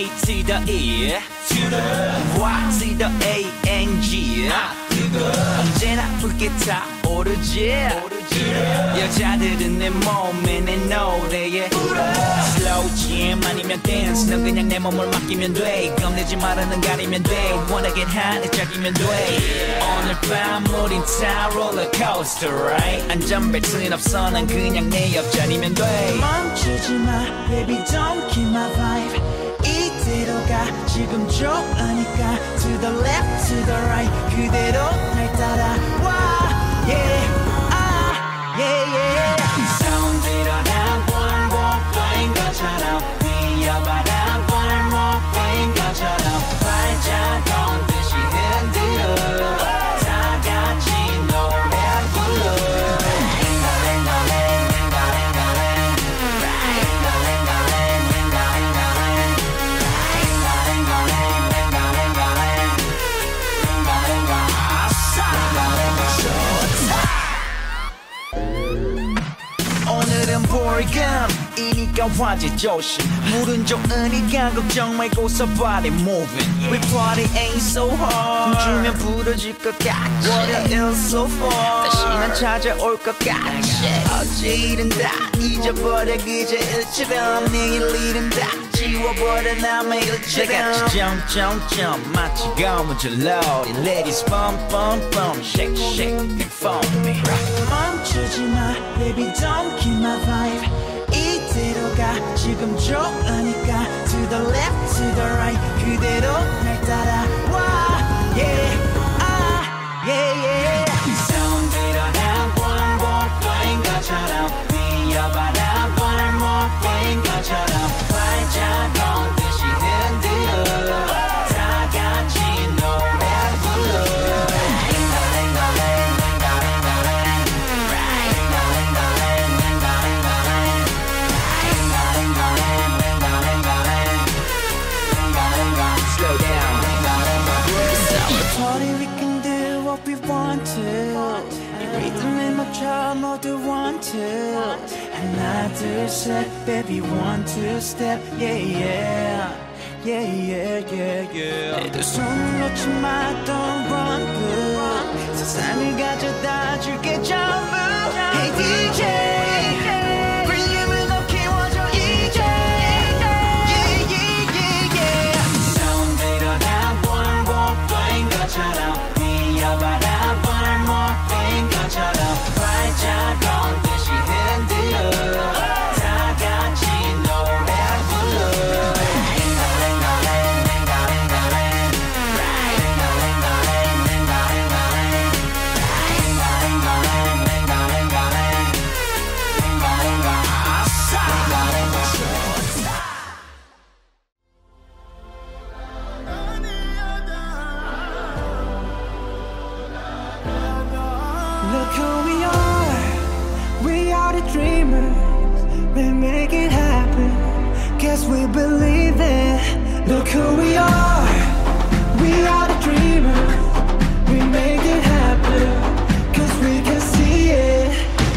A to the E to the Y to the A N G 언제나 붉게 타오르지 여자들은 내 몸에 내 노래에 Slow jam 아니면 dance 넌 그냥 내 몸을 맡기면 돼 겁내지 말아 넌 가리면 돼 Wanna get high 짝이면 돼 오늘 밤 우린 타 롤러코스터 right 안전벨트는 없어 난 그냥 내 옆자리면 돼 멈추지 마 baby don't kill my vibe 이대로 가 지금 좋으니까 To the left to the right 그대로 날 따라와 yeah yeah yeah sound 일어나 골목거린 것처럼 뛰어봐라 골목거린 것처럼 발자국 듯이 흔들어 다 같이 노래 불러 오늘은 볼감이니까 화제 조심 물은 좋으니까 걱정 말고 so body moving We party ain't so hard 춤추면 부러질 것 같지 월요일 so far 다시 난 찾아올 것 같지 어제 일은 다 잊어버려 그저 일처럼 내일 일은 다 지워버려 남의 일처럼 다 같이 jump jump 마치 고무줄로 Ladies bump bump bump shake shake and for me 멈추지 마 baby don't kill my vibe 이대로 가 지금 좋으니까 To the left to the right 그대로 날 따라와 yeah yeah yeah sound 일어나 골목거린 것처럼 뛰어봐라 골목거린 것처럼 발자국 듯이 흔들어 다 같이 노래 불러 Party we can do what we want to 이 리듬에 맞춰 모두 want to 하나 둘 셋 baby one two step yeah yeah yeah yeah yeah yeah 내 손을 놓지 마 don't run good 세상을 가져다 줄게 전부 Hey DJ 뛰어봐라 골목거린 것처럼 발자국 듯이 흔들어 다 같이 노래 불러 Look who we are the dreamers, we make it happen, guess we believe it. Look who we are the dreamers, we make it happen, cause we can see it.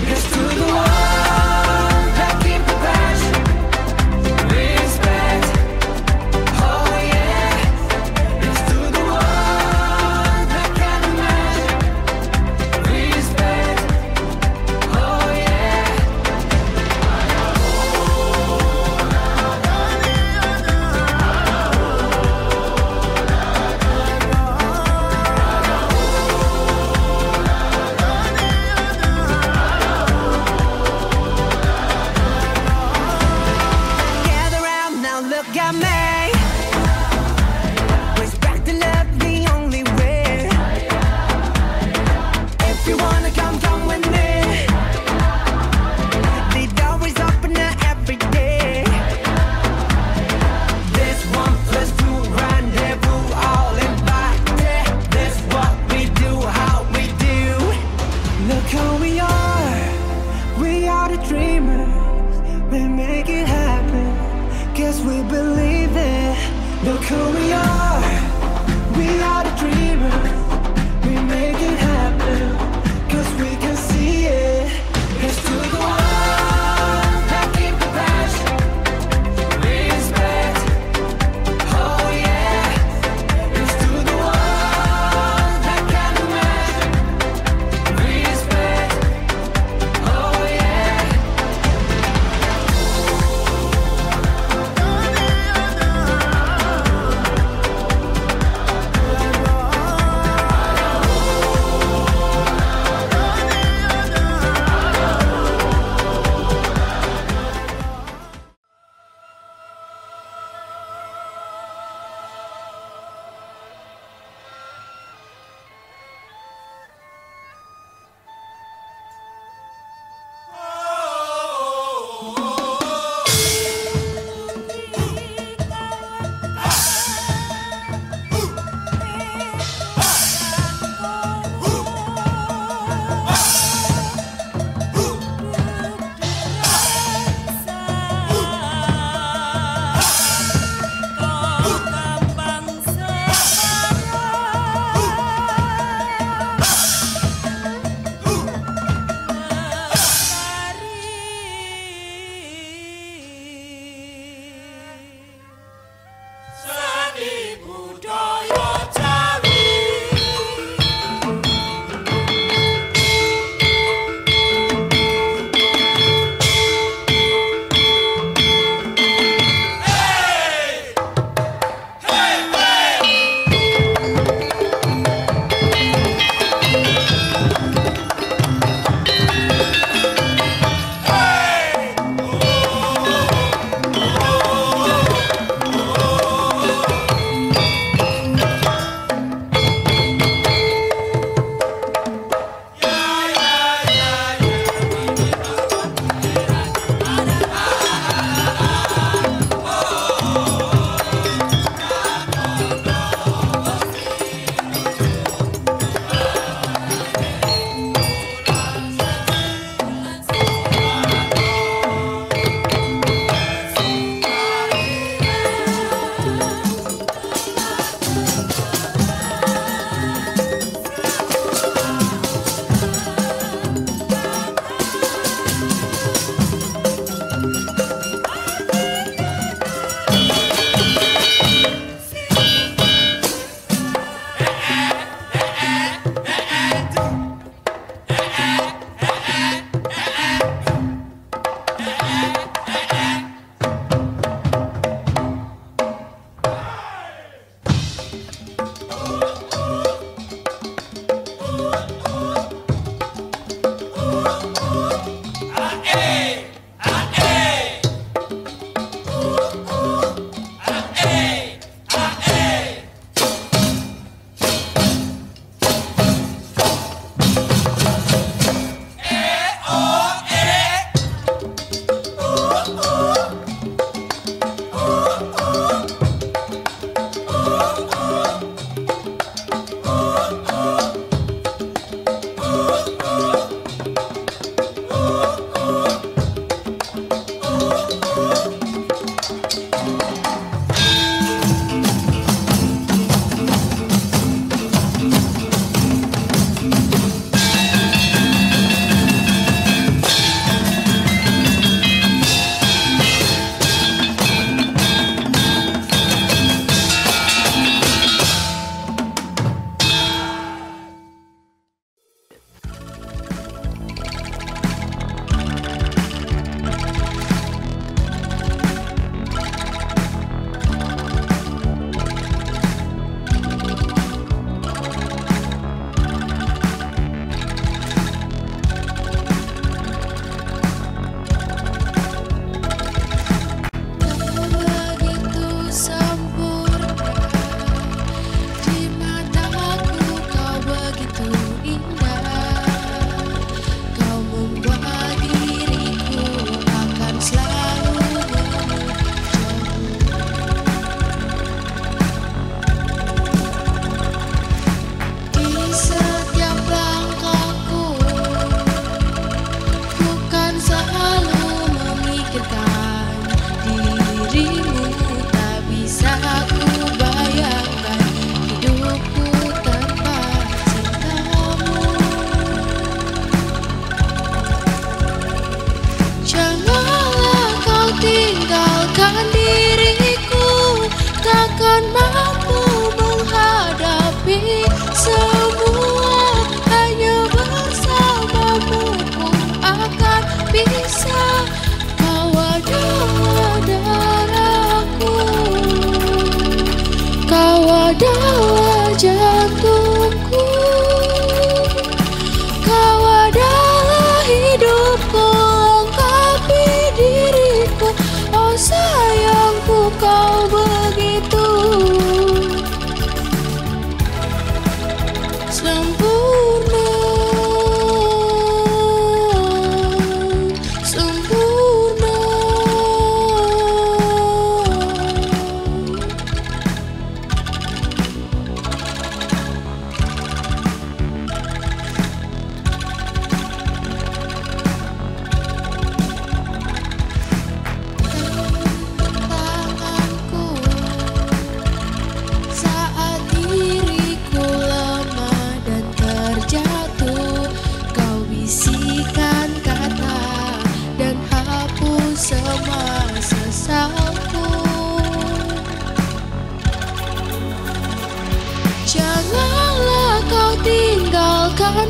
Here's to the one that keep the passion, respect, oh yeah. Here's to the one that can imagine, respect, oh yeah.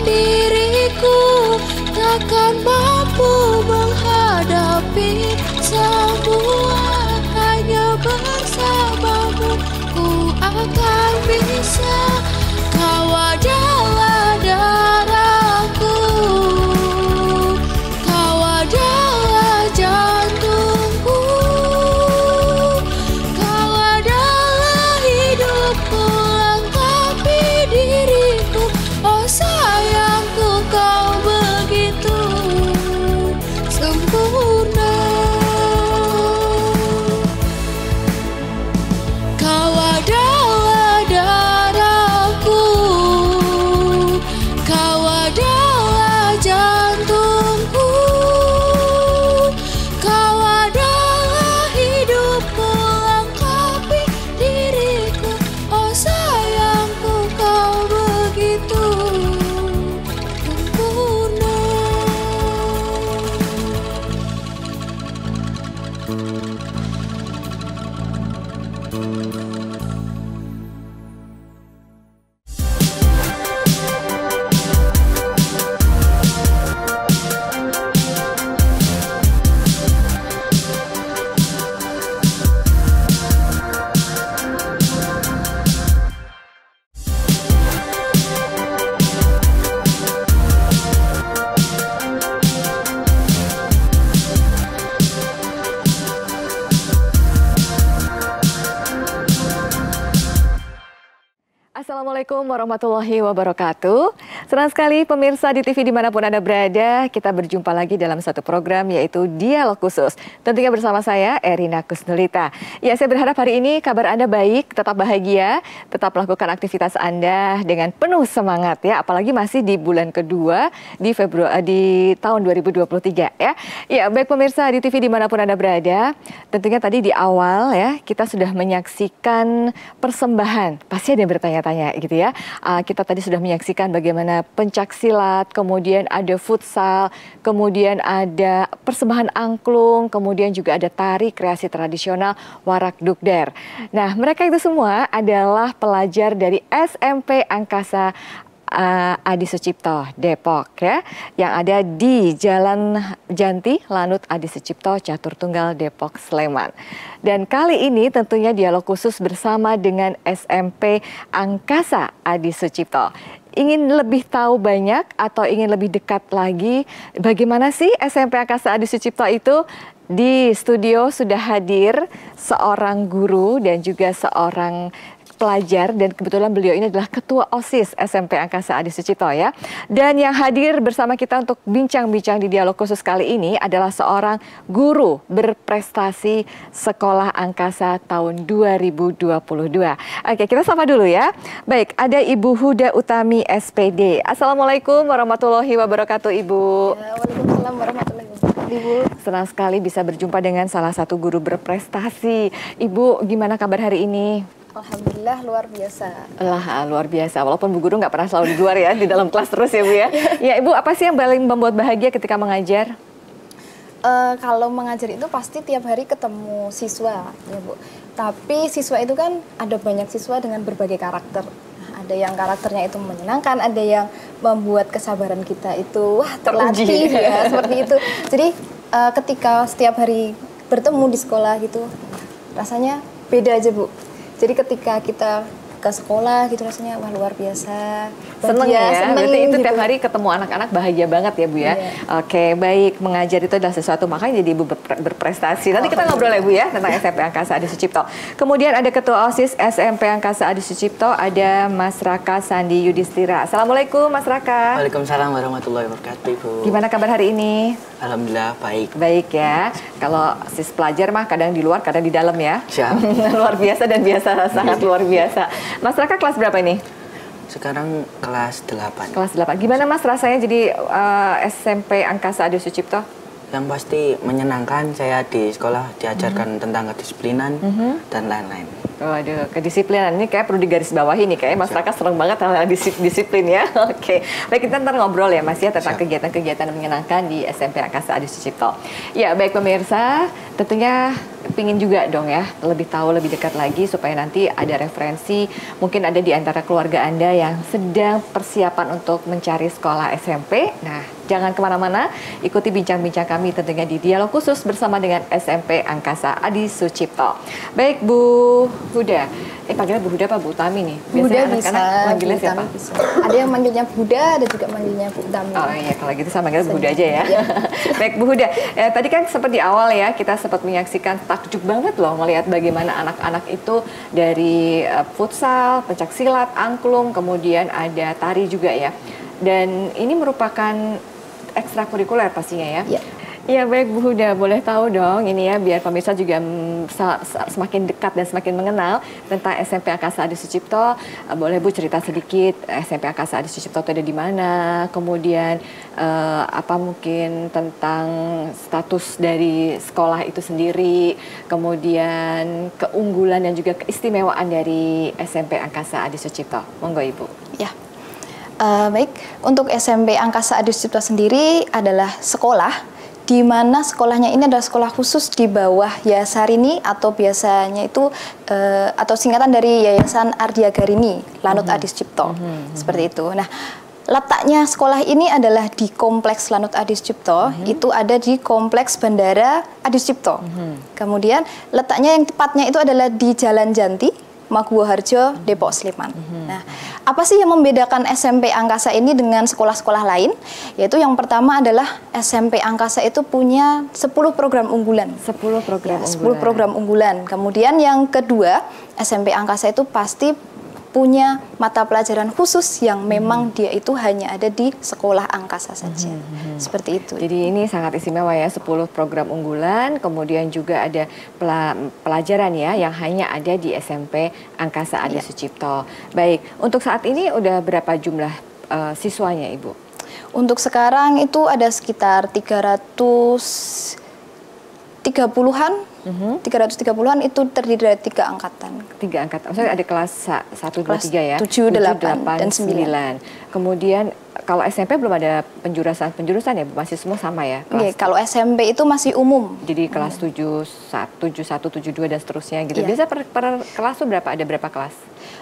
diriku takkan mampu menghadapi semua. Hanya bersamamu ku akan bisa. Kau adalah darahku, kau adalah jantungku, kau adalah hidupku, lengkapi diriku. Oh sayangku, kau begitu sempurna. Kau adalah darahku, Assalamualaikum warahmatullahi wabarakatuh. Senang sekali pemirsa di TV dimanapun Anda berada, kita berjumpa lagi dalam satu program yaitu Dialog Khusus. Tentunya bersama saya Erina Kusnulita. Ya, saya berharap hari ini kabar Anda baik, tetap bahagia, tetap melakukan aktivitas Anda dengan penuh semangat ya. Apalagi masih di bulan kedua di tahun 2023 ya. Ya, baik pemirsa di TV dimanapun Anda berada, tentunya tadi di awal ya kita sudah menyaksikan persembahan. Pasti ada yang bertanya gitu ya. Kita tadi sudah menyaksikan bagaimana pencak silat, kemudian ada futsal, kemudian ada persembahan angklung, kemudian juga ada tari kreasi tradisional Warak Dukder. Nah, mereka itu semua adalah pelajar dari SMP Angkasa Adi Sucipto Depok ya, yang ada di Jalan Janti Lanut Adi Sucipto Catur Tunggal Depok Sleman. Dan kali ini tentunya dialog khusus bersama dengan SMP Angkasa Adi Sucipto. Ingin lebih tahu banyak atau ingin lebih dekat lagi bagaimana sih SMP Angkasa Adi Sucipto itu? Di studio sudah hadir seorang guru dan juga seorang pelajar, dan kebetulan beliau ini adalah Ketua OSIS SMP Angkasa Adi Sucipto ya. Dan yang hadir bersama kita untuk bincang-bincang di dialog khusus kali ini adalah seorang guru berprestasi Sekolah Angkasa tahun 2022. Oke, kita sapa dulu ya. Baik, ada Ibu Huda Utami SPD. Assalamualaikum warahmatullahi wabarakatuh Ibu. Ya, waalaikumsalam warahmatullahi wabarakatuh Ibu. Senang sekali bisa berjumpa dengan salah satu guru berprestasi. Ibu, gimana kabar hari ini? Alhamdulillah luar biasa. Luar biasa. Walaupun Bu Guru nggak pernah selalu di luar ya, di dalam kelas terus ya Bu ya. Ya Ibu, apa sih yang paling membuat bahagia ketika mengajar? Kalau mengajar itu pasti tiap hari ketemu siswa ya Bu. Tapi siswa itu kan ada banyak siswa dengan berbagai karakter. Nah, ada yang karakternya itu menyenangkan, ada yang membuat kesabaran kita itu terlatih ya seperti itu. Jadi ketika setiap hari bertemu di sekolah gitu, rasanya beda aja Bu. Jadi ketika kita ke sekolah gitu rasanya wah luar biasa. Seneng ya, berarti itu gitu. tiap hari ketemu anak-anak bahagia banget ya Bu ya. Iya. Oke, baik, mengajar itu adalah sesuatu, makanya jadi Ibu berprestasi. Nanti kita ngobrol ya Bu ya tentang SMP Angkasa Adi Sucipto. Kemudian ada Ketua OSIS SMP Angkasa Adi Sucipto, ada Mas Raka Sandi Yudhistira. Assalamualaikum Mas Raka. Waalaikumsalam warahmatullahi wabarakatuh Ibu. Gimana kabar hari ini? Alhamdulillah baik. Baik ya. Kalau sis pelajar mah kadang di luar, kadang di dalam ya. Siap. Luar biasa dan biasa, sangat luar biasa. Mas Raka kelas berapa ini? Sekarang kelas 8. Kelas 8. Gimana Mas rasanya jadi SMP Angkasa Adi Sucipto? Yang pasti menyenangkan, saya di sekolah diajarkan tentang kedisiplinan dan lain-lain. Waduh, kedisiplinan ini kayak perlu digarisbawahi nih, kayak Mas Raka seneng banget hal disiplin ya. Oke, baik, kita ntar ngobrol ya Mas ya tentang kegiatan-kegiatan yang menyenangkan di SMP Angkasa Adi Sucipto. Ya, baik pemirsa, tentunya pingin juga dong ya lebih tahu lebih dekat lagi supaya nanti ada referensi, mungkin ada di antara keluarga Anda yang sedang persiapan untuk mencari sekolah SMP. Nah, jangan kemana-mana, ikuti bincang-bincang kami tentunya di dialog khusus bersama dengan SMP Angkasa Adi Sucipto. Baik Bu Huda, panggilnya Bu Huda apa Bu Utami nih? Biasanya Buda bisa, manggilnya siapa? bisa. Ada yang manggilnya Buda, ada juga manggilnya Bu Utami. Oh iya, kalau gitu saya manggil Bu Huda aja ya. Baik Bu Huda, tadi kan seperti awal ya kita sempat menyaksikan, takjub banget loh melihat bagaimana anak-anak itu dari futsal, pencak silat, angklung, kemudian ada tari juga ya. Dan ini merupakan ekstrakurikuler pastinya ya. Iya. Ya baik Bu Huda, boleh tahu dong ini ya biar pemirsa juga semakin dekat dan semakin mengenal tentang SMP Angkasa Adi Sucipto. Boleh Bu cerita sedikit SMP Angkasa Adi Sucipto itu ada di mana, kemudian apa mungkin tentang status dari sekolah itu sendiri, kemudian keunggulan dan juga keistimewaan dari SMP Angkasa Adi Sucipto. Monggo Ibu. Ya. Baik, untuk SMP Angkasa Adi Sucipto sendiri adalah sekolah di mana sekolahnya ini adalah sekolah khusus di bawah Yayasarini atau biasanya itu atau singkatan dari Yayasan Ardiagarini Lanut Adi Sucipto, seperti itu. Nah, letaknya sekolah ini adalah di Kompleks Lanut Adi Sucipto, itu ada di Kompleks Bandara Adi Sucipto. Kemudian letaknya yang tepatnya itu adalah di Jalan Janti, Maguwoharjo, Depok Sleman. Nah, apa sih yang membedakan SMP Angkasa ini dengan sekolah-sekolah lain? Yaitu yang pertama adalah SMP Angkasa itu punya 10 program unggulan. 10 program ya, 10 program unggulan. Kemudian yang kedua, SMP Angkasa itu pasti punya mata pelajaran khusus yang memang dia itu hanya ada di sekolah angkasa saja. Seperti itu. Jadi ini sangat istimewa ya, 10 program unggulan, kemudian juga ada pelajaran ya yang hanya ada di SMP Angkasa Adi Sucipto. Baik, untuk saat ini udah berapa jumlah siswanya Ibu? Untuk sekarang itu ada sekitar 330-an. 330-an itu terdiri dari 3 angkatan. 3 angkatan. Maksudnya ada kelas 1, 2, 3 ya? 7, 8, dan 9. Kemudian kalau SMP belum ada penjurusan ya? Masih semua sama ya? Oke, kalau SMP itu masih umum. Jadi kelas 71, 72 dan seterusnya gitu. Biasa per kelas tuh berapa? Ada berapa kelas?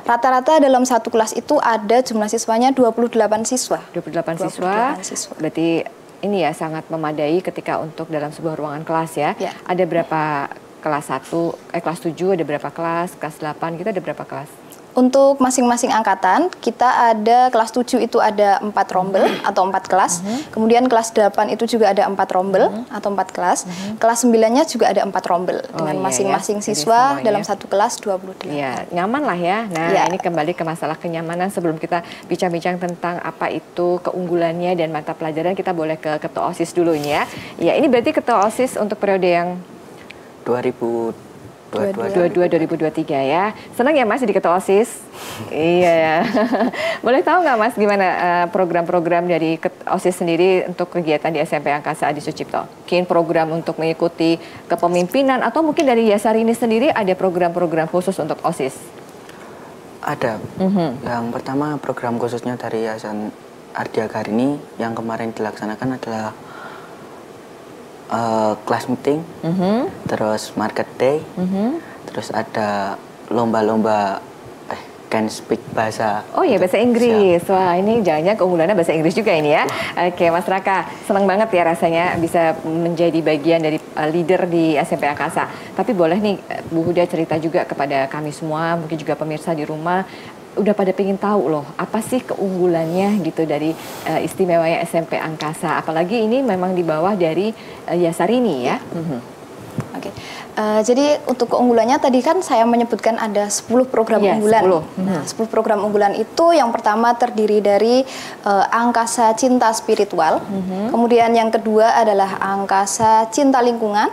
Rata-rata dalam satu kelas itu ada jumlah siswanya 28 siswa. 28 siswa. Berarti ini ya sangat memadai ketika untuk dalam sebuah ruangan kelas ya. Ada berapa kelas 1, kelas 7 ada berapa kelas 8 gitu ada berapa kelas? Untuk masing-masing angkatan kita ada kelas 7 itu ada 4 rombel atau 4 kelas. Kemudian kelas 8 itu juga ada 4 rombel atau 4 kelas. Kelas 9-nya juga ada 4 rombel dengan masing-masing siswa dalam satu kelas 28. Iya, nyaman lah ya. Nah, ini kembali ke masalah kenyamanan. Sebelum kita bincang-bincang tentang apa itu keunggulannya dan mata pelajaran, kita boleh ke ketua OSIS dulu ini ya. Ya, ini berarti ketua OSIS untuk periode yang 2022-2023 ya. Senang ya Mas jadi ketua OSIS? Iya ya. Boleh tahu nggak Mas gimana program-program dari OSIS sendiri untuk kegiatan di SMP Angkasa Adi Sucipto? Mungkin program untuk mengikuti kepemimpinan atau mungkin dari Yasarini sendiri ada program-program khusus untuk OSIS? Ada. Yang pertama program khususnya dari Yayasan Ardiagarini yang kemarin dilaksanakan adalah class meeting, terus market day, terus ada lomba-lomba can speak bahasa. Oh iya, bahasa Inggris. Wah, ini jangan-jangan keunggulannya bahasa Inggris juga ini ya. Oke, Mas Raka, senang banget ya rasanya bisa menjadi bagian dari leader di SMP Angkasa. Tapi boleh nih Bu Huda cerita juga kepada kami semua, mungkin juga pemirsa di rumah, udah pada pengen tahu loh, apa sih keunggulannya gitu dari istimewanya SMP Angkasa. Apalagi ini memang di bawah dari Yasarini ya. Oke. Jadi untuk keunggulannya tadi kan saya menyebutkan ada 10 program unggulan. 10. Nah, 10 program unggulan itu yang pertama terdiri dari Angkasa Cinta Spiritual. Kemudian yang kedua adalah Angkasa Cinta Lingkungan.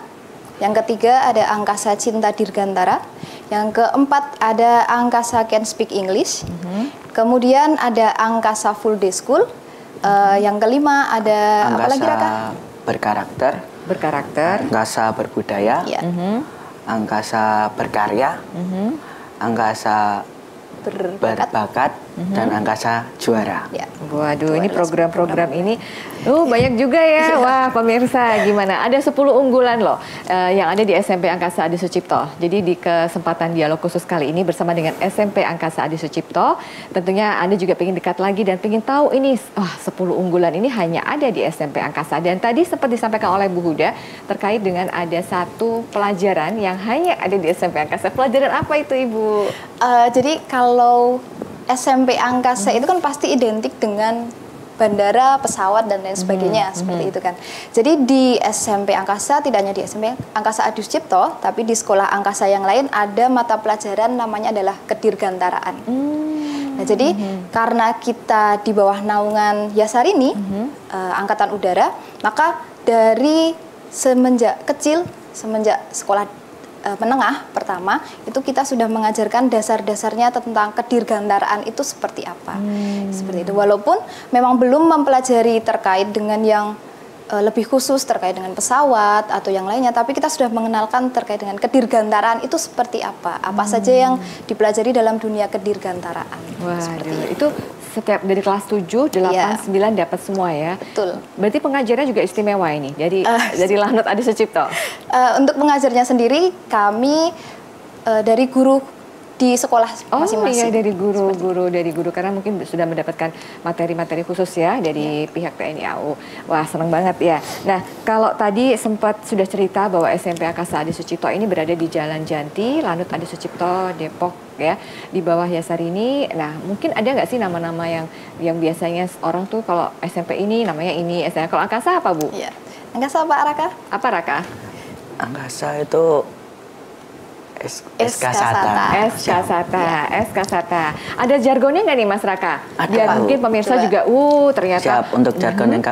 Yang ketiga ada Angkasa Cinta Dirgantara. Yang keempat ada Angkasa Can Speak English. Kemudian ada Angkasa Full Day School. Yang kelima ada Angkasa apa lagi Raka? Berkarakter. Angkasa Berbudaya. Angkasa Berkarya. Angkasa Berbakat. Dan Angkasa Juara. Waduh, ini program-program ini banyak juga ya. Wah, pemirsa gimana? Ada 10 unggulan loh yang ada di SMP Angkasa Adi Sucipto. Jadi di kesempatan dialog khusus kali ini bersama dengan SMP Angkasa Adi Sucipto, tentunya Anda juga pengen dekat lagi dan pengen tahu ini 10 unggulan ini hanya ada di SMP Angkasa. Dan tadi sempat disampaikan oleh Bu Huda terkait dengan ada satu pelajaran yang hanya ada di SMP Angkasa. Pelajaran apa itu Ibu? Jadi kalau SMP Angkasa itu kan pasti identik dengan bandara, pesawat, dan lain sebagainya, seperti itu kan. Jadi di SMP Angkasa, tidak hanya di SMP Angkasa Adi Sucipto, tapi di sekolah angkasa yang lain ada mata pelajaran namanya adalah kedirgantaraan. Nah, jadi karena kita di bawah naungan Yasarini, Angkatan Udara, maka dari semenjak kecil, semenjak sekolah menengah pertama itu kita sudah mengajarkan dasar-dasarnya tentang kedirgantaraan itu seperti apa. Seperti itu. Walaupun memang belum mempelajari terkait dengan yang lebih khusus terkait dengan pesawat atau yang lainnya, tapi kita sudah mengenalkan terkait dengan kedirgantaraan itu seperti apa. Apa saja yang dipelajari dalam dunia kedirgantaraan. Waduh, itu setiap dari kelas 7, 8, 9 dapat semua ya. Betul. Berarti pengajarnya juga istimewa ini dari Lanut Adi Sucipto. Untuk mengajarnya sendiri kami dari guru di sekolah masing-masing. Oh iya, dari guru karena mungkin sudah mendapatkan materi-materi khusus ya dari pihak TNI AU. Wah, senang banget ya. Nah, kalau tadi sempat sudah cerita bahwa SMP Angkasa Adi Sucipto ini berada di Jalan Janti, Lanut Adi Sucipto, Depok ya, di bawah Yasarini. Nah, mungkin ada nggak sih nama-nama yang biasanya orang tuh kalau SMP ini namanya ini, SMP kalau Angkasa apa Bu? Iya. Angkasa apa Raka? Apa Raka? Angkasa itu SK Sata. SK Sata. Ada jargonnya nggak nih Mas Raka? Ada, Biar Pak. mungkin pemirsa Coba. juga, ternyata. Siap, untuk jargon yang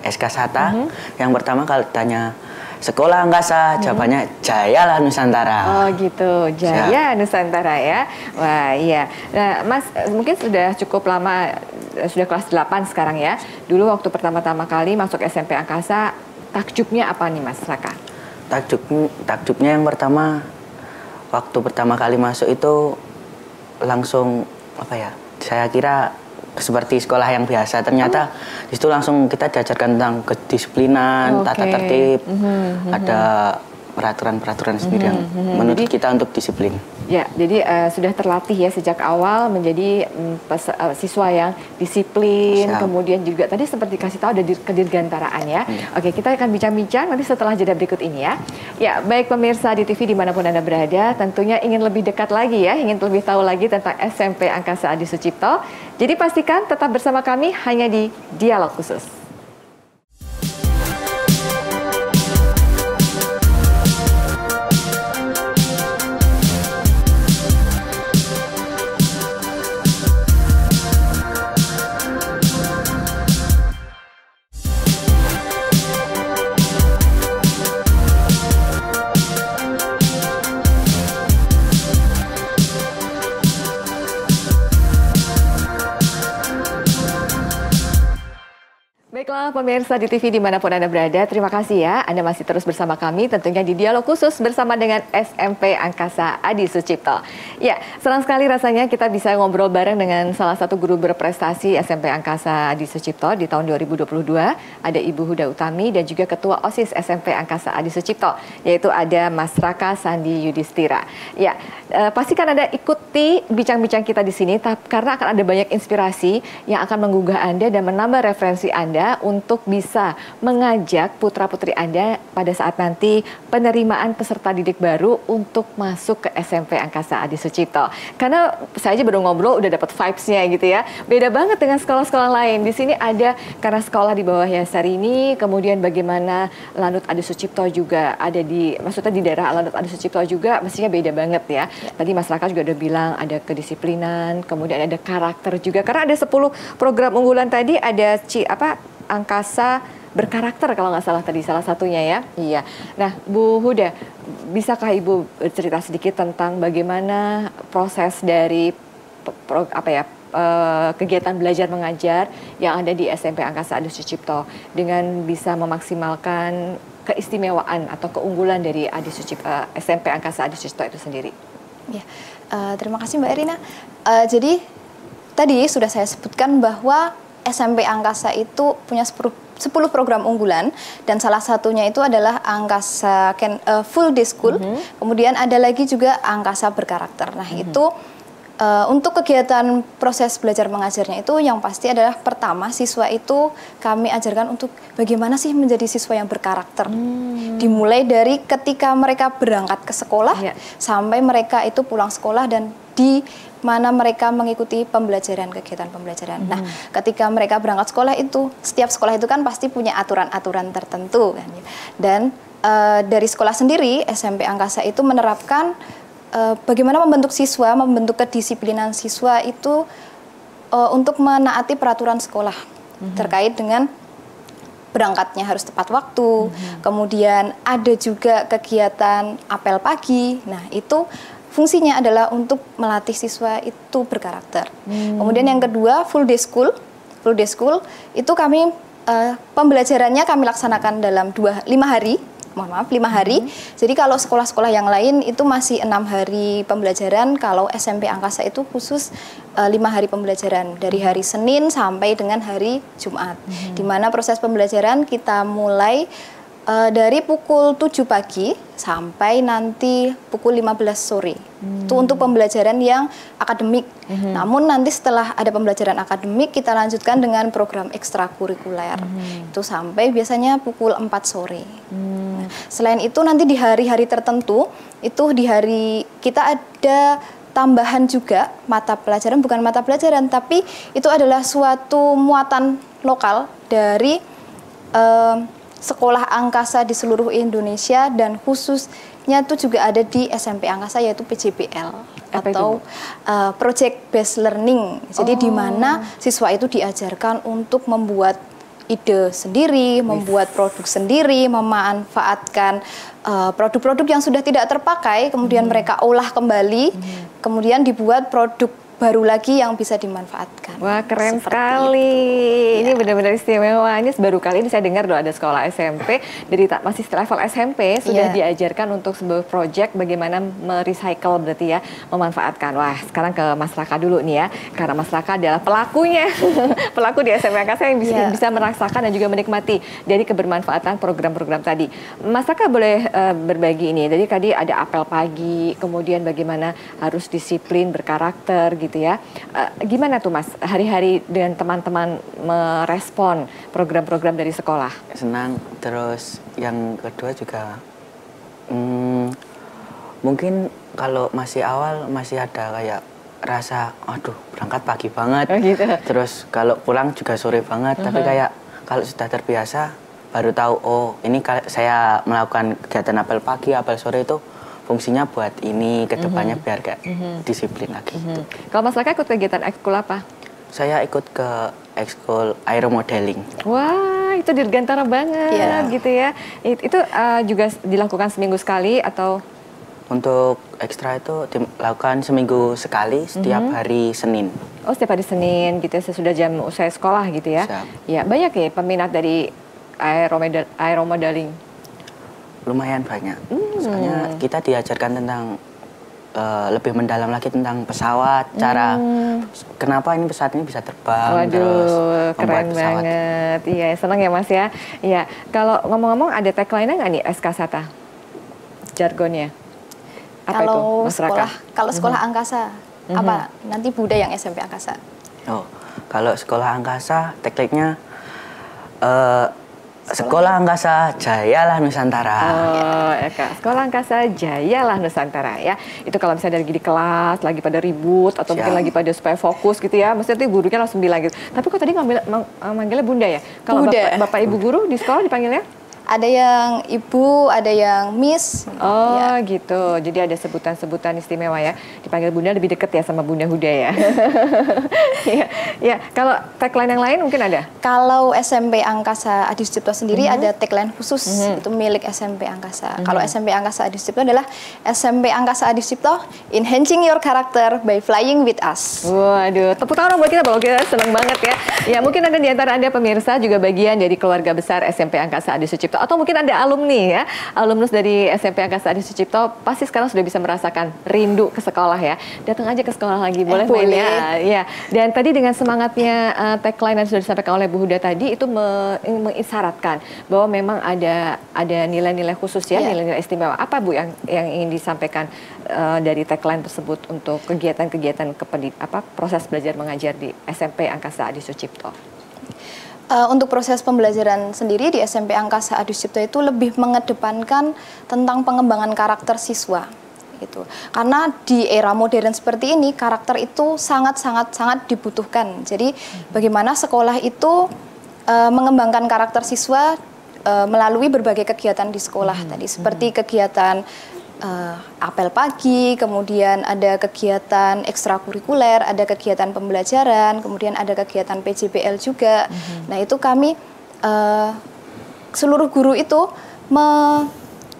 SK Sata, yang pertama kalau tanya sekolah angkasa, jawabannya Jayalah Nusantara. Oh gitu, Jaya Nusantara ya. Wah iya. Nah Mas, mungkin sudah cukup lama, sudah kelas 8 sekarang ya. Dulu waktu pertama-tama kali masuk SMP Angkasa, takjubnya apa nih Mas Raka? Takjubnya yang pertama, waktu pertama kali masuk itu langsung apa ya? Saya kira seperti sekolah yang biasa, ternyata di situ langsung kita diajarkan tentang kedisiplinan, tata tertib, ada peraturan-peraturan sendiri yang menuntut kita untuk disiplin. Ya, jadi sudah terlatih ya sejak awal menjadi siswa yang disiplin, kemudian juga tadi seperti dikasih tahu ada kedirgantaraan ya. Oke, kita akan bincang-bincang nanti setelah jeda berikut ini ya. Ya, baik pemirsa di TV dimanapun Anda berada, tentunya ingin lebih dekat lagi ya, ingin lebih tahu lagi tentang SMP Angkasa Adi Sucipto. Jadi pastikan tetap bersama kami hanya di Dialog Khusus. Baiklah pemirsa di TV dimanapun Anda berada, terima kasih ya Anda masih terus bersama kami tentunya di Dialog Khusus bersama dengan SMP Angkasa Adi Sucipto. Ya, senang sekali rasanya kita bisa ngobrol bareng dengan salah satu guru berprestasi SMP Angkasa Adi Sucipto di tahun 2022. Ada Ibu Huda Utami dan juga Ketua OSIS SMP Angkasa Adi Sucipto, yaitu ada Mas Raka Sandi Yudhistira. Ya, pastikan Anda ikuti bincang-bincang kita di sini karena akan ada banyak inspirasi yang akan menggugah Anda dan menambah referensi Anda untuk bisa mengajak putra-putri Anda pada saat nanti penerimaan peserta didik baru untuk masuk ke SMP Angkasa Adi Sucipto. Karena saya aja baru ngobrol udah dapat vibes-nya gitu ya. Beda banget dengan sekolah-sekolah lain. Di sini ada karena sekolah di bawah Yayasan ini, kemudian bagaimana Lanut Adi Sucipto juga ada maksudnya di daerah Lanut Adi Sucipto juga mestinya beda banget ya. Tadi Mas Raka juga udah bilang ada kedisiplinan, kemudian ada karakter juga. Karena ada 10 program unggulan tadi, ada Angkasa berkarakter kalau nggak salah tadi salah satunya ya. Iya. Nah, Bu Huda, bisakah Ibu cerita sedikit tentang bagaimana proses dari kegiatan belajar mengajar yang ada di SMP Angkasa Adi Sucipto dengan bisa memaksimalkan keistimewaan atau keunggulan dari SMP Angkasa Adi Sucipto itu sendiri? Ya, terima kasih Mbak Erina. Jadi tadi sudah saya sebutkan bahwa SMP Angkasa itu punya 10 program unggulan dan salah satunya itu adalah Angkasa Full Day School. Kemudian ada lagi juga Angkasa Berkarakter. Nah, itu untuk kegiatan proses belajar mengajarnya itu yang pasti adalah pertama siswa itu kami ajarkan untuk bagaimana sih menjadi siswa yang berkarakter. Dimulai dari ketika mereka berangkat ke sekolah sampai mereka itu pulang sekolah dan di mana mereka mengikuti kegiatan pembelajaran. Nah, ketika mereka berangkat sekolah itu, setiap sekolah itu kan pasti punya aturan-aturan tertentu kan. Dan dari sekolah sendiri, SMP Angkasa itu menerapkan bagaimana membentuk siswa, membentuk kedisiplinan siswa itu untuk menaati peraturan sekolah terkait dengan berangkatnya harus tepat waktu. Kemudian ada juga kegiatan apel pagi. Nah, itu fungsinya adalah untuk melatih siswa itu berkarakter. Kemudian yang kedua, Full Day School. Full Day School itu kami pembelajarannya kami laksanakan dalam 5 hari. Mohon maaf, 5 hari. Jadi kalau sekolah-sekolah yang lain itu masih 6 hari pembelajaran. Kalau SMP Angkasa itu khusus 5 hari pembelajaran dari hari Senin sampai dengan hari Jumat. Di mana proses pembelajaran kita mulai dari pukul 7 pagi sampai nanti pukul 15 sore. Itu untuk pembelajaran yang akademik. Namun nanti setelah ada pembelajaran akademik kita lanjutkan dengan program ekstrakurikuler. Itu sampai biasanya pukul 4 sore. Nah, selain itu nanti di hari-hari tertentu itu di hari kita ada tambahan juga mata pelajaran, bukan mata pelajaran tapi itu adalah suatu muatan lokal dari sekolah angkasa di seluruh Indonesia dan khususnya projectnya itu juga ada di SMP Angkasa, yaitu PJBL atau Project Based Learning. Jadi di mana siswa itu diajarkan untuk membuat ide sendiri, membuat produk sendiri, memanfaatkan produk-produk yang sudah tidak terpakai, kemudian mereka olah kembali, kemudian dibuat produk baru lagi yang bisa dimanfaatkan. Wah, keren Seperti sekali. itu. Ini benar-benar istimewa. Ini baru kali ini saya dengar loh ada sekolah SMP dari masih level SMP sudah diajarkan untuk sebuah project bagaimana merecycle, berarti ya, memanfaatkan. Wah, sekarang ke Mas Raka dulu nih ya. Karena Mas Raka adalah pelakunya. Pelaku di SMP Angkasa yang bisa merasakan dan juga menikmati dari kebermanfaatan program-program tadi. Mas Raka boleh berbagi ini. Jadi tadi ada apel pagi, kemudian bagaimana harus disiplin, berkarakter gitu ya. Gimana tuh Mas hari-hari dengan teman-teman merespon program-program dari sekolah? Senang. Terus yang kedua juga mungkin kalau masih awal masih ada kayak rasa aduh berangkat pagi banget. Gitu. Terus kalau pulang juga sore banget. Tapi kayak kalau sudah terbiasa baru tahu oh ini saya melakukan kegiatan apel pagi, apel sore itu fungsinya buat ini kedepannya biar kayak disiplin lagi. Kalau Mas Raka ikut kegiatan ekskul apa? Saya ikut ke ekskul aeromodeling. Wah, itu dirgantara banget gitu ya. Itu juga dilakukan seminggu sekali atau? Untuk ekstra itu dilakukan seminggu sekali setiap hari Senin. Oh, setiap hari Senin gitu ya, sesudah jam usai sekolah gitu ya. Siap. Ya, banyak ya peminat dari aeromodeling. Lumayan banyak. Soalnya kita diajarkan tentang lebih mendalam lagi tentang pesawat, cara kenapa ini pesawat ini bisa terbang. Waduh, terus keren pesawat. banget. Iya, senang ya Mas ya. Iya, kalau ngomong-ngomong ada tagline-nya nggak nih SKSATA? Jargonnya. Apa Kalau itu, Mas Raka? Kalau sekolah angkasa, apa nanti Buda yang SMP Angkasa? Oh, kalau sekolah angkasa tagline-nya Sekolah Angkasa Jayalah Nusantara. Oh, ya Kak. Sekolah Angkasa Jayalah Nusantara ya. Itu kalau misalnya lagi di kelas, lagi pada ribut atau mungkin lagi pada supaya fokus gitu ya. Maksudnya tuh gurunya langsung bilang gitu. Tapi kok tadi manggilnya Bunda ya? Kalau bapak Ibu guru di sekolah dipanggilnya? Ada yang ibu, ada yang miss. Oh gitu, jadi ada sebutan-sebutan istimewa ya. Dipanggil Bunda lebih deket ya sama Bunda Huda ya. Ya, kalau tagline yang lain mungkin ada? Kalau SMP Angkasa Adi Sucipto sendiri ada tagline khusus, itu milik SMP Angkasa. Kalau SMP Angkasa Adi Sucipto adalah SMP Angkasa Adi Sucipto, enhancing your character by flying with us. Waduh, tepuk tangan buat kita, kita senang banget ya. Ya mungkin ada di antara Anda pemirsa juga bagian dari keluarga besar SMP Angkasa Adi Sucipto. Atau mungkin ada alumni ya, alumnus dari SMP Angkasa Adi Sucipto, pasti sekarang sudah bisa merasakan rindu ke sekolah ya. Datang aja ke sekolah lagi, boleh main ya. Dan tadi dengan semangatnya tagline yang sudah disampaikan oleh Bu Huda tadi, itu mengisyaratkan bahwa memang ada nilai-nilai khusus ya, nilai-nilai istimewa. Apa Bu yang ingin disampaikan dari tagline tersebut untuk kegiatan-kegiatan proses belajar mengajar di SMP Angkasa Adi Sucipto? Untuk proses pembelajaran sendiri di SMP Angkasa Adi Sucipto itu lebih mengedepankan tentang pengembangan karakter siswa gitu. Karena di era modern seperti ini karakter itu sangat dibutuhkan. Jadi bagaimana sekolah itu mengembangkan karakter siswa melalui berbagai kegiatan di sekolah tadi, seperti kegiatan apel pagi, kemudian ada kegiatan ekstrakurikuler, ada kegiatan pembelajaran, kemudian ada kegiatan PJBL juga. Nah itu kami seluruh guru itu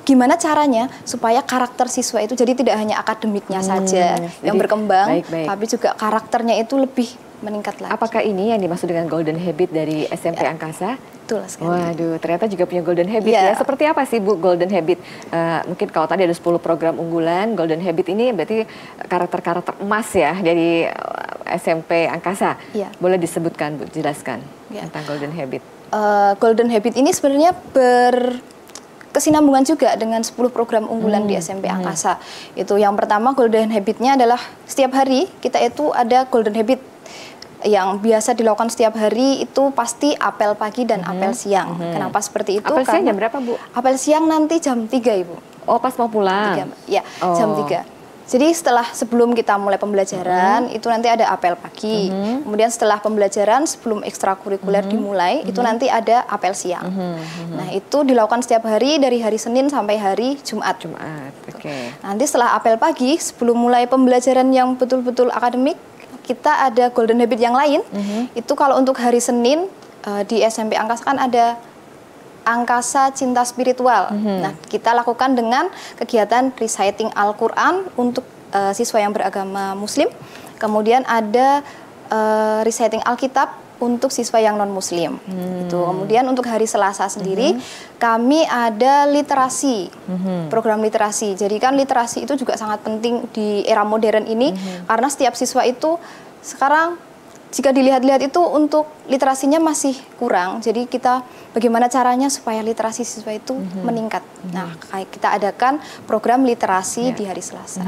gimana caranya supaya karakter siswa itu jadi tidak hanya akademiknya saja yang berkembang, tapi juga karakternya itu lebih meningkat lagi. Apakah ini yang dimaksud dengan golden habit dari SMP Angkasa? Betul sekali. Waduh, ternyata juga punya golden habit ya. Seperti apa sih Bu golden habit? Mungkin kalau tadi ada 10 program unggulan, golden habit ini berarti karakter-karakter emas ya dari SMP Angkasa. Boleh disebutkan Bu, jelaskan tentang golden habit. Golden habit ini sebenarnya berkesinambungan juga dengan 10 program unggulan di SMP Angkasa. Itu yang pertama, golden habitnya adalah setiap hari kita itu ada golden habit yang biasa dilakukan setiap hari, itu pasti apel pagi dan apel siang. Kenapa seperti itu? Apel siang jam berapa Bu? Apel siang nanti jam 3 Ibu. Oh, pas mau pulang? Jam 3. Jadi sebelum kita mulai pembelajaran, itu nanti ada apel pagi. Kemudian setelah pembelajaran, sebelum ekstrakurikuler dimulai, itu nanti ada apel siang. Nah itu dilakukan setiap hari dari hari Senin sampai hari Jumat. Oke. Nanti setelah apel pagi, sebelum mulai pembelajaran yang betul-betul akademik, kita ada golden habit yang lain. Itu kalau untuk hari Senin di SMP Angkasa kan ada Angkasa Cinta Spiritual. Nah, kita lakukan dengan kegiatan reciting Al-Quran untuk siswa yang beragama Muslim. Kemudian ada reciting Alkitab untuk siswa yang non-Muslim. Itu. Kemudian untuk hari Selasa sendiri, kami ada literasi, program literasi. Jadi kan literasi itu juga sangat penting di era modern ini, karena setiap siswa itu sekarang jika dilihat-lihat itu untuk literasinya masih kurang. Jadi kita bagaimana caranya supaya literasi siswa itu meningkat. Nah, kita adakan program literasi di hari Selasa.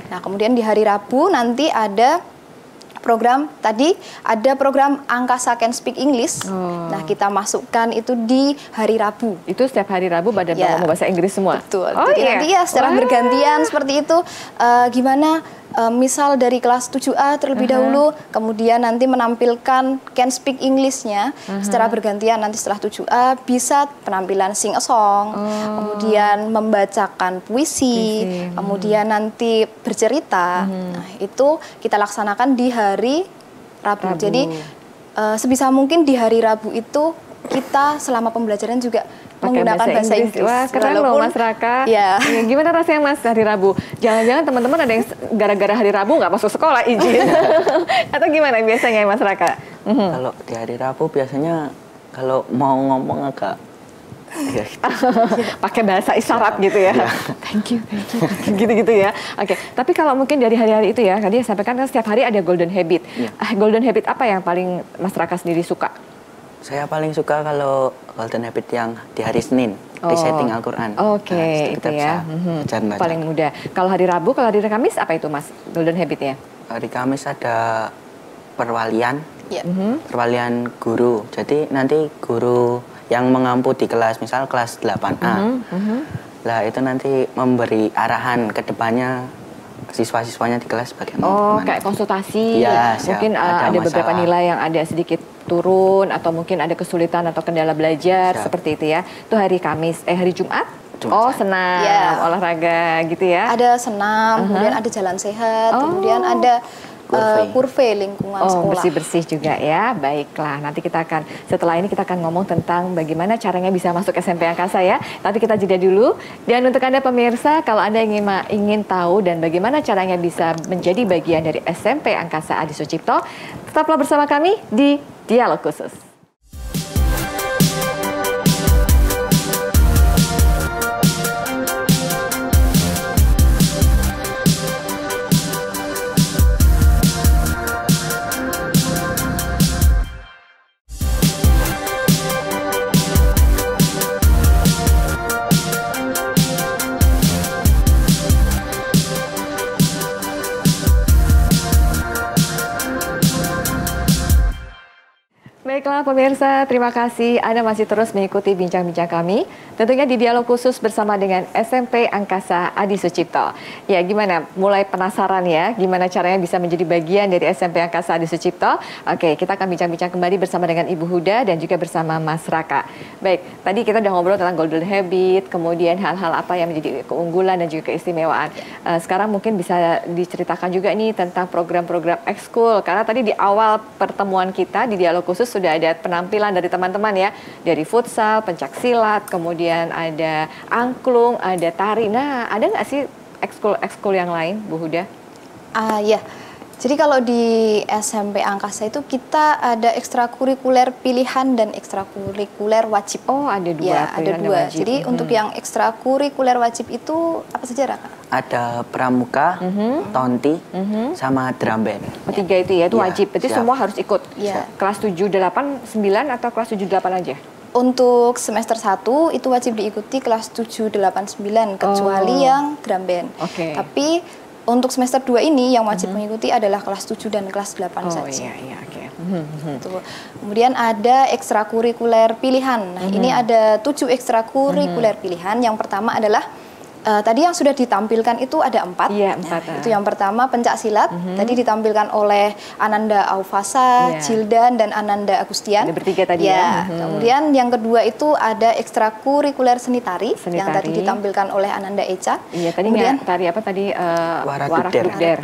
Nah, kemudian di hari Rabu nanti ada program Angkasa Can Speak English. Nah, kita masukkan itu di hari Rabu. Itu setiap hari Rabu pada ngomong bahasa Inggris semua. Betul. Jadi nanti ya secara bergantian seperti itu. Gimana misal dari kelas 7A terlebih dahulu, kemudian nanti menampilkan Can Speak English-nya secara bergantian. Nanti setelah 7A bisa penampilan sing a song, kemudian membacakan puisi, kemudian nanti bercerita. Nah, itu kita laksanakan di hari Rabu. Jadi sebisa mungkin di hari Rabu itu kita selama pembelajaran juga menggunakan bahasa Inggris. Wah, keren loh Mas Raka. Ya. Gimana rasanya Mas hari Rabu? Jangan-jangan teman-teman ada yang gara-gara hari Rabu nggak masuk sekolah izin? Atau gimana biasanya Mas Raka? Kalau di hari Rabu biasanya kalau mau ngomong agak pakai bahasa isyarat gitu ya. Thank you. Gitu-gitu ya. Oke, tapi kalau mungkin dari hari-hari itu ya, tadi sampaikan kan setiap hari ada golden habit. Golden habit apa yang paling Mas Raka sendiri suka? Saya paling suka kalau golden habit yang di hari Senin, reciting Al-Quran. Oke, itu ya. Paling mudah. Kalau hari Rabu, kalau hari Kamis apa itu Mas golden habitnya? Hari Kamis ada perwalian, perwalian guru. Jadi nanti guru yang mengampu di kelas, misal kelas 8A. Lah itu nanti memberi arahan ke depannya siswa-siswanya di kelas bagaimana. Kayak konsultasi. Ya, mungkin ada beberapa nilai yang ada sedikit turun atau mungkin ada kesulitan atau kendala belajar seperti itu ya. Itu hari Kamis, hari Jumat? Senam, olahraga gitu ya. Ada senam, kemudian ada jalan sehat, kemudian ada kurve lingkungan sekolah. Bersih-bersih juga ya. Baiklah, nanti kita akan setelah ini kita akan ngomong tentang bagaimana caranya bisa masuk SMP Angkasa ya. Tapi kita jeda dulu. Dan untuk Anda pemirsa, kalau Anda ingin tahu dan bagaimana caranya bisa menjadi bagian dari SMP Angkasa Adi Sucipto, tetaplah bersama kami di Dialog Khusus. Baiklah pemirsa, terima kasih Anda masih terus mengikuti bincang-bincang kami. Tentunya di Dialog Khusus bersama dengan SMP Angkasa Adi Sucipto. Ya gimana, mulai penasaran ya gimana caranya bisa menjadi bagian dari SMP Angkasa Adi Sucipto? Oke, kita akan bincang-bincang kembali bersama dengan Ibu Huda dan juga bersama Mas Raka. Baik, tadi kita udah ngobrol tentang golden habit, kemudian hal-hal apa yang menjadi keunggulan dan juga keistimewaan. Sekarang mungkin bisa diceritakan juga nih tentang program-program ekskul. Karena tadi di awal pertemuan kita di Dialog Khusus sudah ada penampilan dari teman-teman ya, dari futsal, pencaksilat, kemudian ada angklung, ada tari. Nah, ada nggak sih ekskul yang lain, Bu Huda? Ya, jadi kalau di SMP Angkasa itu kita ada ekstrakurikuler pilihan dan ekstrakurikuler wajib. Oh, ada dua. Ya, ada dua. Jadi untuk yang ekstrakurikuler wajib itu apa saja, Raka? Ada pramuka, tonti, sama drum band. Oh, tiga itu ya, itu wajib. Berarti semua harus ikut. Ya. Kelas 7, 8, 9 atau kelas 7, 8 aja? Untuk semester 1 itu wajib diikuti kelas 7, 8, 9 kecuali yang drum band. Tapi untuk semester 2 ini yang wajib mengikuti adalah kelas 7 dan kelas 8 saja. Iya, oke. Kemudian ada ekstrakurikuler pilihan. Nah, ini ada 7 ekstrakurikuler pilihan. Yang pertama adalah tadi yang sudah ditampilkan itu ada 4. Iya, 4. Itu yang pertama pencak silat. Tadi ditampilkan oleh Ananda Aufasa, Jildan, dan Ananda Agustian. Ada bertiga tadi ya. Kemudian yang kedua itu ada ekstrakurikuler seni tari, yang tadi ditampilkan oleh Ananda Echa. Iya, tadi kemudian tari apa tadi? Warak Dukder.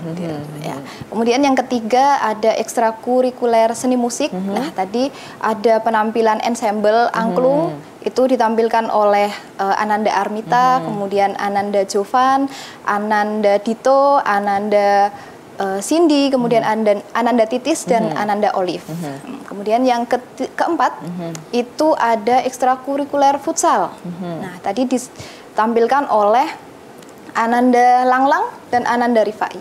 Ya. Kemudian yang ketiga ada ekstrakurikuler seni musik. Nah, tadi ada penampilan ensemble angklung. Itu ditampilkan oleh Ananda Armita, kemudian Ananda Jovan, Ananda Dito, Ananda Cindy, kemudian Ananda Titis, dan Ananda Olive. Kemudian yang keempat itu ada ekstrakurikuler futsal. Nah, tadi ditampilkan oleh Ananda Langlang dan Ananda Rifai.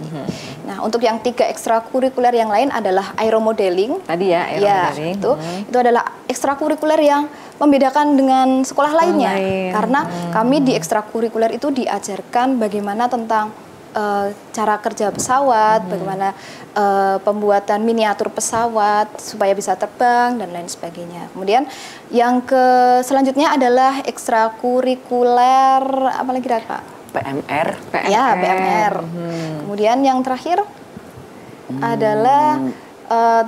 Nah, untuk yang 3 ekstrakurikuler yang lain adalah aeromodeling. Tadi ya, aeromodeling. Itu adalah ekstrakurikuler yang membedakan dengan sekolah lainnya. Karena kami di ekstrakurikuler itu diajarkan bagaimana tentang cara kerja pesawat, bagaimana pembuatan miniatur pesawat supaya bisa terbang dan lain sebagainya. Kemudian yang selanjutnya adalah ekstrakurikuler apa lagi Kak? PMR. Ya, PMR. Kemudian yang terakhir adalah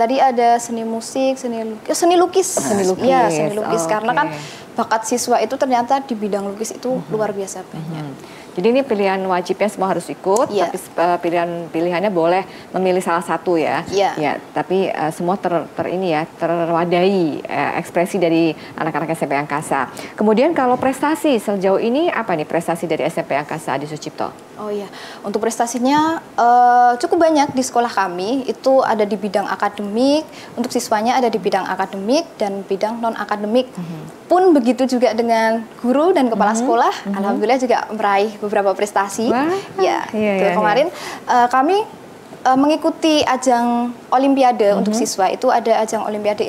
tadi ada seni musik, seni lukis. Ya, seni lukis. Karena kan bakat siswa itu ternyata di bidang lukis itu luar biasa banyak. Jadi ini pilihan wajibnya semua harus ikut, tapi pilihannya boleh memilih salah satu ya. Ya, tapi semua terwadahi ekspresi dari anak-anak SMP Angkasa. Kemudian kalau prestasi sejauh ini apa nih prestasi dari SMP Angkasa Adi Sucipto? Oh iya, untuk prestasinya cukup banyak di sekolah kami. Itu ada di bidang akademik, untuk siswanya ada di bidang akademik dan bidang non akademik. Pun begitu juga dengan guru dan kepala sekolah. Alhamdulillah juga meraih beberapa prestasi. Kemarin kami mengikuti ajang olimpiade untuk siswa. Itu ada ajang olimpiade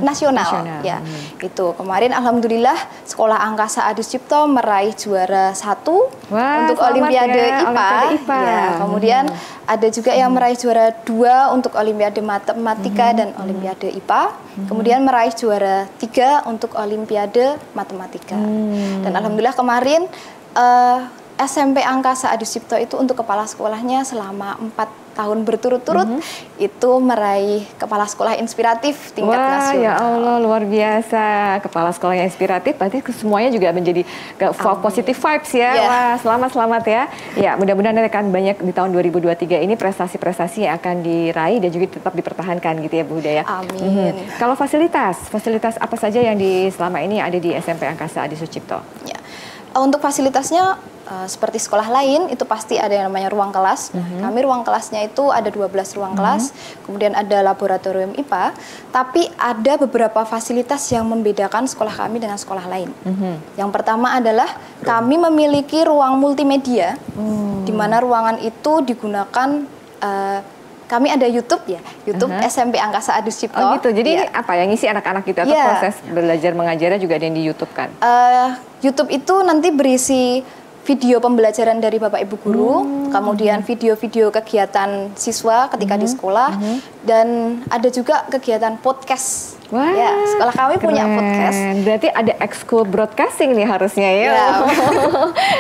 nasional. Ya, itu kemarin alhamdulillah sekolah Angkasa Adi Sucipto meraih juara 1 untuk olimpiade IPA. Ya, kemudian ada juga yang meraih juara 2 untuk olimpiade matematika dan olimpiade IPA. Kemudian meraih juara 3 untuk olimpiade matematika. Dan alhamdulillah kemarin SMP Angkasa Adi Sucipto itu untuk kepala sekolahnya selama 4 tahun berturut-turut itu meraih kepala sekolah inspiratif tingkat nasional. Ya Allah, luar biasa. Kepala sekolah yang inspiratif, berarti semuanya juga menjadi positive vibes ya. Wah, selamat ya. Ya, mudah-mudahan akan banyak di tahun 2023 ini prestasi-prestasi yang akan diraih dan juga tetap dipertahankan gitu ya Bu Huda ya. Amin. Kalau fasilitas apa saja yang selama ini ada di SMP Angkasa Adi Sucipto? Ya. Untuk fasilitasnya seperti sekolah lain itu pasti ada yang namanya ruang kelas. Kami ruang kelasnya itu ada 12 ruang kelas, kemudian ada laboratorium IPA, tapi ada beberapa fasilitas yang membedakan sekolah kami dengan sekolah lain. Yang pertama adalah kami memiliki ruang multimedia, di mana ruangan itu digunakan kami ada YouTube ya, YouTube SMP Angkasa Adi Sucipto. Oh gitu, jadi apa yang ngisi anak-anak gitu atau proses belajar mengajarnya juga ada yang di YouTube kan? YouTube itu nanti berisi video pembelajaran dari Bapak Ibu Guru, kemudian video-video kegiatan siswa ketika di sekolah, dan ada juga kegiatan podcast. Wah, ya, sekolah kami punya podcast. Berarti ada ekskul broadcasting nih harusnya ya.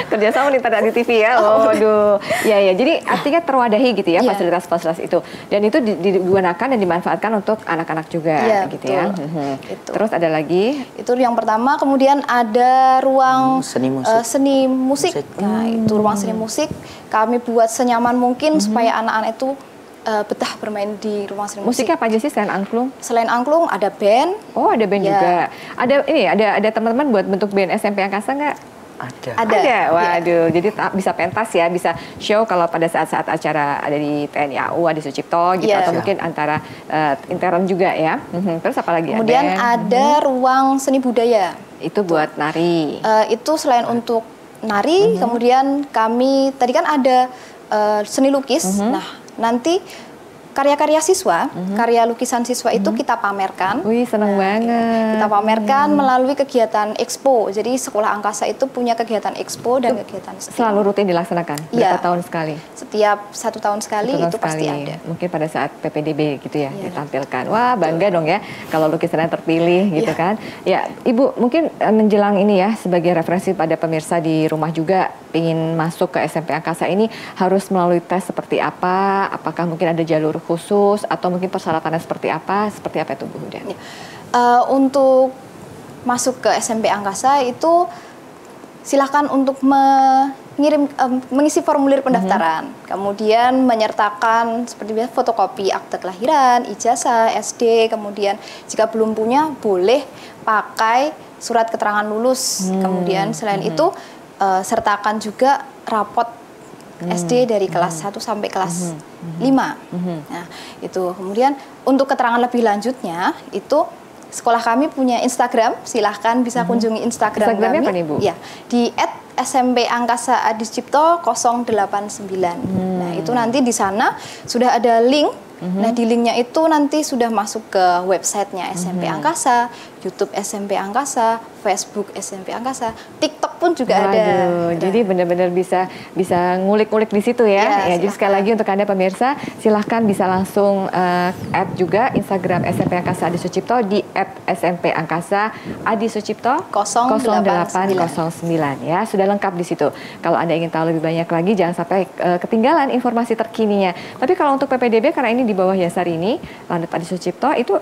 Kerjasama nih tadi di TV ya. Waduh. Ya, jadi artinya terwadahi gitu ya fasilitas-fasilitas itu. Dan itu digunakan dan dimanfaatkan untuk anak-anak juga gitu ya. Terus ada lagi? Itu yang pertama, kemudian ada ruang seni musik. Nah, itu ruang seni musik kami buat senyaman mungkin supaya anak-anak itu betah bermain di ruang seni musik. Musiknya apa aja sih selain angklung? Selain angklung ada band. Oh, ada band juga. Ada teman-teman buat bentuk band SMP Angkasa nggak? Ada. Waduh, jadi bisa pentas ya, bisa show kalau pada saat-saat acara ada di TNI AU Adi Sucipto gitu atau mungkin antara intern juga ya. Terus apa lagi? Kemudian ada ruang seni budaya. Itu buat nari. Itu selain untuk nari, kemudian kami tadi kan ada seni lukis. Nah, nanti karya-karya siswa, karya lukisan siswa itu kita pamerkan. Wih, seneng banget. Kita pamerkan melalui kegiatan expo. Jadi sekolah Angkasa itu punya kegiatan expo dan kegiatan STEAM. Selalu rutin dilaksanakan? Berapa tahun sekali? Setiap 1 tahun sekali itu pasti ada. Mungkin pada saat PPDB gitu ya, ditampilkan. Wah, bangga dong ya kalau lukisannya terpilih gitu kan. Ya, Ibu mungkin menjelang ini ya sebagai referensi pada pemirsa di rumah juga. ingin masuk ke SMP Angkasa ini harus melalui tes seperti apa? Apakah mungkin ada jalur khusus atau mungkin persyaratannya seperti apa? Seperti apa itu Bu Huda? Untuk masuk ke SMP Angkasa itu silakan untuk mengisi formulir pendaftaran, kemudian menyertakan seperti biasa fotokopi akte kelahiran, ijazah, SD, kemudian jika belum punya boleh pakai surat keterangan lulus, kemudian selain itu sertakan juga rapot SD dari kelas 1 sampai kelas 5. Nah, itu kemudian untuk keterangan lebih lanjutnya itu sekolah kami punya Instagram, silahkan bisa kunjungi Instagram kami. Apa nih, Bu? Ya, di @SMP Angkasa Adi Sucipto 089. Nah, itu nanti di sana sudah ada link. Nah, di linknya itu nanti sudah masuk ke websitenya SMP Angkasa, YouTube SMP Angkasa, Facebook SMP Angkasa, TikTok pun juga ada. Jadi benar-benar bisa ngulik-ngulik di situ ya. Jadi sekali lagi untuk Anda pemirsa, silahkan bisa langsung add juga Instagram SMP Angkasa Adi Sucipto di @SMP Angkasa Adi Sucipto 0809 ya. Sudah lengkap di situ. Kalau Anda ingin tahu lebih banyak lagi, jangan sampai ketinggalan informasi terkininya. Tapi kalau untuk PPDB, karena ini di bawah Yasarini Lanut Adi Sucipto, itu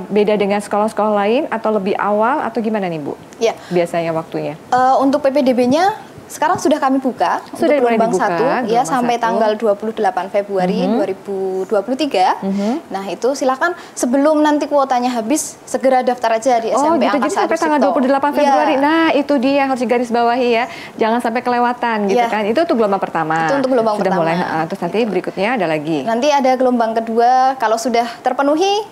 beda dengan sekolah-sekolah lain atau lebih awal atau gimana nih Bu? Ya. Biasanya waktunya. Untuk PPDB-nya sekarang sudah kami buka sudah untuk gelombang dibuka, 1 ya sampai tanggal 28 Februari 2023. Nah, itu silakan sebelum nanti kuotanya habis segera daftar aja di SMP gitu. Angkasa. Jadi sampai tanggal 28 Februari. Nah, itu dia yang harus digarisbawahi ya. Jangan sampai kelewatan gitu kan. Itu untuk gelombang pertama. Itu untuk gelombang sudah pertama. Mulai terus nanti berikutnya ada lagi. Nanti ada gelombang kedua, kalau sudah terpenuhi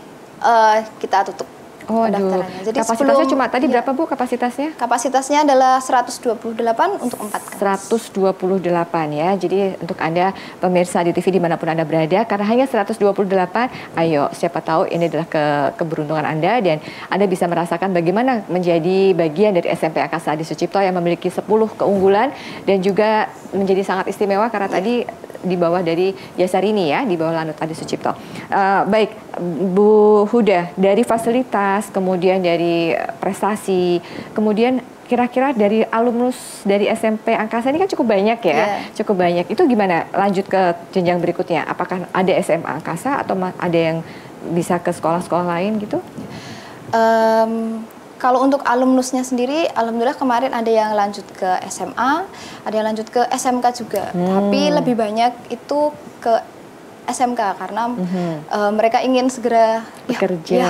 kita tutup. Jadi kapasitasnya cuma tadi berapa Bu kapasitasnya? Kapasitasnya adalah 128 untuk 4 kelas. 128 ya. Jadi untuk Anda pemirsa di TV dimanapun Anda berada, karena hanya 128, ayo siapa tahu ini adalah keberuntungan Anda dan Anda bisa merasakan bagaimana menjadi bagian dari SMP Angkasa Adi Sucipto yang memiliki 10 keunggulan dan juga menjadi sangat istimewa karena tadi di bawah dari Yasarini ya, di bawah Lanut Adi Sucipto. Baik, Bu Huda, dari fasilitas, kemudian dari prestasi, kemudian kira-kira dari alumnus dari SMP Angkasa ini kan cukup banyak ya, cukup banyak. Itu gimana lanjut ke jenjang berikutnya? Apakah ada SMA Angkasa atau ada yang bisa ke sekolah-sekolah lain gitu? Kalau untuk alumnusnya sendiri, alhamdulillah kemarin ada yang lanjut ke SMA, ada yang lanjut ke SMK juga. Tapi lebih banyak itu ke SMK karena mereka ingin segera bekerja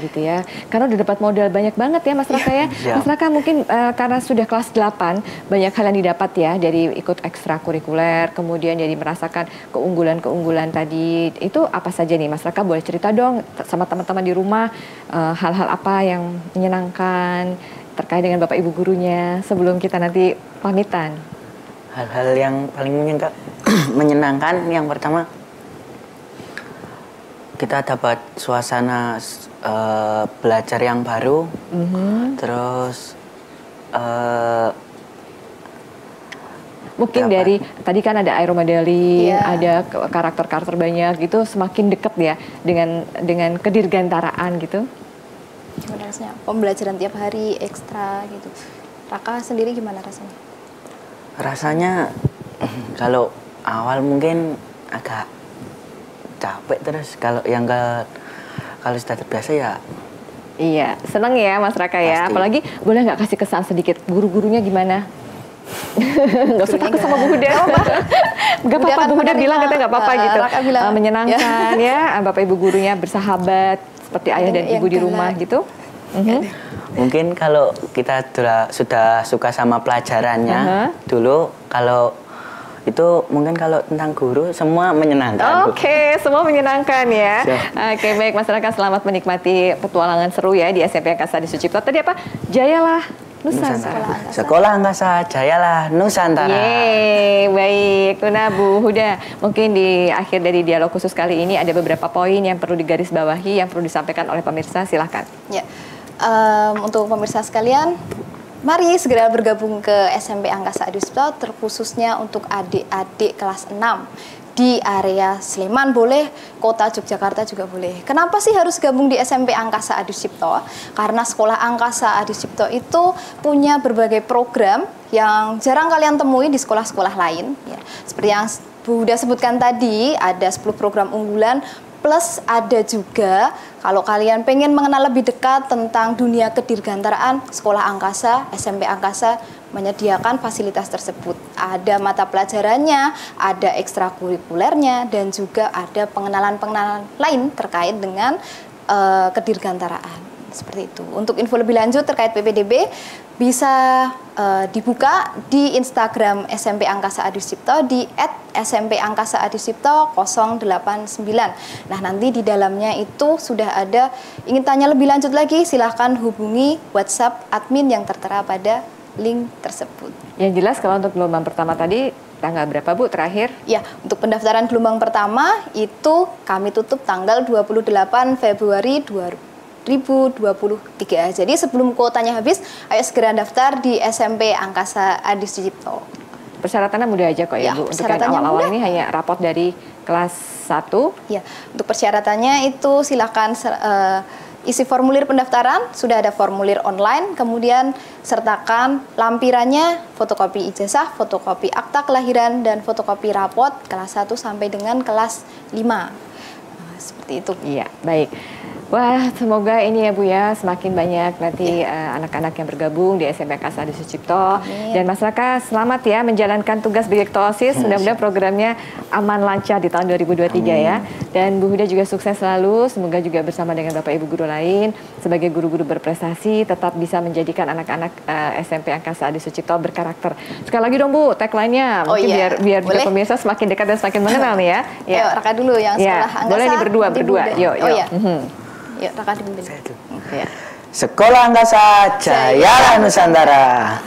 gitu ya. Karena udah dapat modal banyak banget ya Mas Raka ya. Mas Raka mungkin karena sudah kelas 8 banyak hal yang didapat ya dari ikut ekstrakurikuler, kemudian jadi merasakan keunggulan-keunggulan tadi. Itu apa saja nih Mas Raka, boleh cerita dong sama teman-teman di rumah hal-hal apa yang menyenangkan terkait dengan Bapak Ibu gurunya sebelum kita nanti pamitan. Hal-hal yang paling menyenangkan yang pertama kita dapat suasana belajar yang baru, terus mungkin dari tadi kan ada aeromodeling, ada karakter-karakter banyak gitu, semakin dekat ya dengan kedirgantaraan gitu. Gimana rasanya? Pembelajaran tiap hari ekstra gitu. Raka sendiri gimana rasanya? Rasanya kalau awal mungkin agak capek, terus kalau sudah terbiasa ya iya, seneng ya Mas Raka ya. Apalagi boleh nggak kasih kesan sedikit guru-gurunya gimana? Nggak usah takut sama Bu Huda. Nggak apa-apa, Bu Huda bilang katanya nggak apa-apa gitu. Menyenangkan ya, Bapak Ibu gurunya bersahabat seperti ayah dan ibu di rumah gitu. Mungkin kalau kita sudah suka sama pelajarannya dulu, kalau itu mungkin kalau tentang guru semua menyenangkan. Oke, semua menyenangkan ya. Oke, baik Mas Raka, selamat menikmati petualangan seru ya di SMP Angkasa Adi Sucipto. Tadi apa? Jayalah Nusantara. Sekolah Angkasa, jayalah Nusantara. Yeay, baik. Nah Bu Huda, mungkin di akhir dari dialog khusus kali ini ada beberapa poin yang perlu digarisbawahi, yang perlu disampaikan oleh pemirsa, silahkan. Ya, untuk pemirsa sekalian, mari segera bergabung ke SMP Angkasa Adi Sucipto, terkhususnya untuk adik-adik kelas 6. di area Sleman boleh, kota Yogyakarta juga boleh. Kenapa sih harus gabung di SMP Angkasa Adi Sucipto? Karena Sekolah Angkasa Adi Sucipto itu punya berbagai program yang jarang kalian temui di sekolah-sekolah lain. Ya. Seperti yang Bu Huda sebutkan tadi, ada 10 program unggulan, plus ada juga kalau kalian pengen mengenal lebih dekat tentang dunia kedirgantaraan, Sekolah Angkasa, SMP Angkasa menyediakan fasilitas tersebut. Ada mata pelajarannya, ada ekstrakurikulernya, dan juga ada pengenalan-pengenalan lain terkait dengan kedirgantaraan. Seperti itu. Untuk info lebih lanjut terkait PPDB bisa dibuka di Instagram SMP Angkasa Adi Sucipto di @smp_angkasa_adi_sucipto 089. Nah, nanti di dalamnya itu sudah ada. Ingin tanya lebih lanjut lagi, silahkan hubungi WhatsApp admin yang tertera pada link tersebut. Yang jelas kalau untuk gelombang pertama tadi tanggal berapa Bu terakhir? Ya, untuk pendaftaran gelombang pertama itu kami tutup tanggal 28 Februari 2023. Jadi sebelum kuotanya habis, ayo segera daftar di SMP Angkasa Adi Sucipto. Persyaratannya mudah aja kok ya, Bu. Untuk yang awal-awal ini hanya raport dari kelas 1. Ya, untuk persyaratannya itu silakan isi formulir pendaftaran, sudah ada formulir online, kemudian sertakan lampirannya, fotokopi ijazah, fotokopi akta kelahiran, dan fotokopi raport kelas 1 sampai dengan kelas 5. Seperti itu. Iya, baik. Wah, semoga ini ya Bu ya, semakin banyak nanti anak-anak yang bergabung di SMP Angkasa Adi Sucipto. Dan masyarakat selamat ya menjalankan tugas sebagai ketua OSIS. Mudah-mudahan programnya aman lancar di tahun 2023 ya. Dan Bu Huda juga sukses selalu, semoga juga bersama dengan Bapak Ibu guru lain sebagai guru-guru berprestasi tetap bisa menjadikan anak-anak SMP Angkasa Adi Sucipto berkarakter. Sekali lagi dong Bu, tagline-nya mungkin biar juga pemirsa semakin dekat dan semakin mengenal nih ya. Ayo Raka dulu yang sekolah Angkasa. Boleh nih berdua. Yuk. Yuk, Raka dipimpin. Sekolah Angkasa Jaya Nusantara.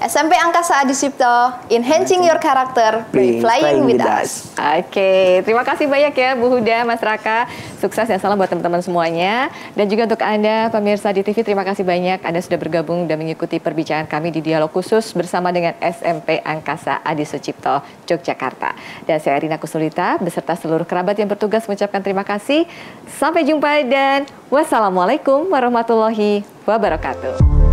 SMP Angkasa Adi Sucipto, enhancing your character by flying with us. Oke, terima kasih banyak ya Bu Huda, Mas Raka. Sukses dan salam buat teman-teman semuanya. Dan juga untuk Anda pemirsa di TV, terima kasih banyak Anda sudah bergabung dan mengikuti perbincangan kami di Dialog Khusus bersama dengan SMP Angkasa Adi Sucipto, Yogyakarta. Dan saya Erina Kusnulita beserta seluruh kerabat yang bertugas mengucapkan terima kasih. Sampai jumpa dan wassalamualaikum warahmatullahi wabarakatuh.